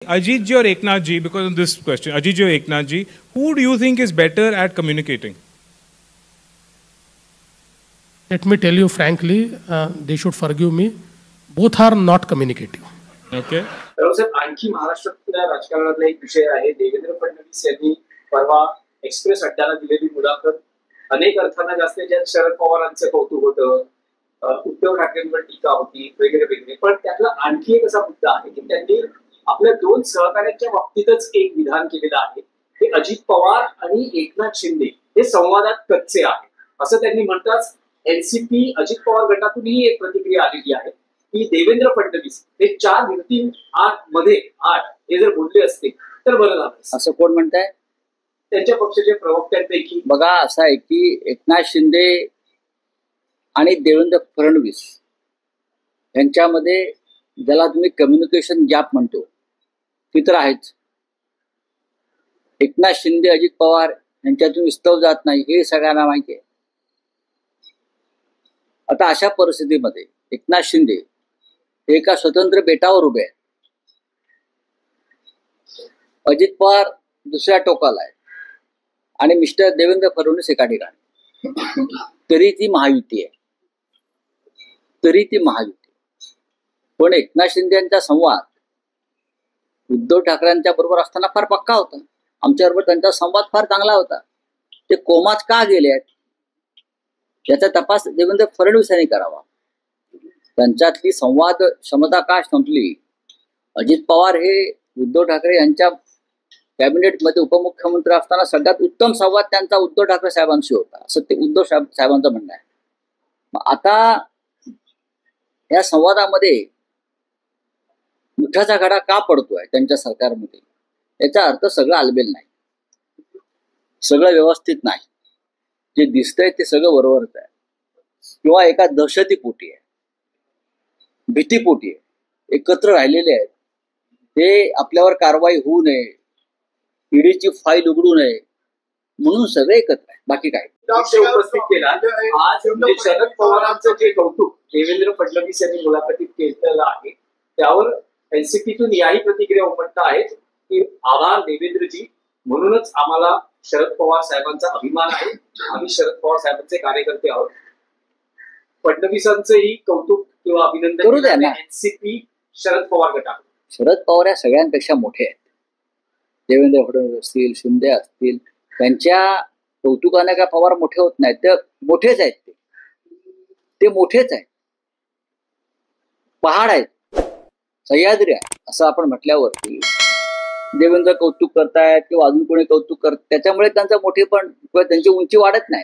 Ajit ji or Eknath ji, because of this question, Ajit ji or Eknath ji, who do you think is better at communicating? Let me tell you frankly, they should forgive me. Both are not communicative. Okay. साहेब, आणखी महाराष्ट्रातल्या राजकारणातला एक विषय आहे. देवेंद्र फडणवीस यांनी परवा express Adalaj दिलेली मुलाखत अनेक अर्थांना जास्त ज्यात शरद पवारांचं कौतुक होतं, उद्धव ठाकरेंवर टीका होती, वगैरे वगैरे. पण त्यातला आणखी एक असा मुद्दा आहे की त्यांनी आपल्या दोन सहकार्यांच्या बाबतीतच एक विधान केलेलं आहे. हे अजित पवार आणि एकनाथ शिंदे हे संवादात कच्चे आहे असं त्यांनी म्हणताच एनसीपी अजित पवार गटातूनही एक प्रतिक्रिया आलेली आहे की देवेंद्र फडणवीस हे 4 भिंतींमध्ये हे जर बोलले असते तर बरं झालं असं कोण म्हणताय? त्यांच्या पक्षाचे प्रवक्त्यांपैकी बघा असं आहे की एकनाथ शिंदे आणि देवेंद्र फडणवीस यांच्यामध्ये ज्याला तुम्ही कम्युनिकेशन गॅप म्हणतो ती तर आहेच. एकनाथ शिंदे अजित पवार यांच्यातून विस्तव जात नाही हे सगळ्यांना माहिती आहे. आता अशा परिस्थितीमध्ये एकनाथ शिंदे हे एका स्वतंत्र बेटावर उभे आहेत. अजित पवार दुसऱ्या टोकाला आहे आणि मिस्टर देवेंद्र फडणवीस एका ठिकाणी. तरी ती महायुती आहे. पण एकनाथ शिंदे यांचा संवाद उद्धव ठाकरेंच्या बरोबर असताना फार पक्का होता. आमच्याबरोबर त्यांचा संवाद फार चांगला होता. ते कोमात का गेले आहेत याचा तपास देवेंद्र फडणवीस यांनी करावा. त्यांच्यातली संवाद क्षमता का संपली? अजित पवार हे उद्धव ठाकरे यांच्या कॅबिनेटमध्ये उपमुख्यमंत्री असताना सगळ्यात उत्तम संवाद त्यांचा उद्धव ठाकरे साहेबांशी होता असं ते उद्धव साहेबांचं म्हणणं आहे. मग आता या संवादामध्ये मुठाचा घडा का पडतोय त्यांच्या सरकारमध्ये याचा अर्थ सगळं आलबेल नाही, सगळं व्यवस्थित नाही. जे दिसतंय ते सगळं वरवरच आहे किंवा एका दहशतीपोटी आहे, भीतीपोटी आहे, एकत्र राहिलेले आहेत. ते आपल्यावर कारवाई होऊ नये, ईडीची फाईल उघडू नये म्हणून सगळे एकत्र आहे. बाकी काय उपस्थित केला. आज शरद पवारांचं जे कौतुक देवेंद्र फडणवीस यांनी मुलाखतीत केलेलं आहे त्यावर एनसीपीतून याही प्रतिक्रिया उमटत आहेत की आभार देवेंद्रजी, म्हणूनच आम्हाला शरद पवार साहेबांचा अभिमान आहे. आम्ही शरद पवार साहेबांचे कार्यकर्ते आहोत. फडणवीसांचंही कौतुक किंवा अभिनंदन करू द्या ना. एनसीपी शरद पवार गटात. शरद पवार या सगळ्यांपेक्षा मोठे आहेत. देवेंद्र फडणवीस असतील, शिंदे असतील, त्यांच्या कौतुकाने काय पवार मोठे होत नाहीत. ते मोठेच आहेत. ते मोठेच आहेत. पहाड आहेत, सह्याद्री आहे असं आपण म्हटल्यावरती देवेंद्र कौतुक करतायत किंवा अजून कोणी कौतुक करत त्याच्यामुळे त्यांचं मोठेपण किंवा त्यांची उंची वाढत नाही.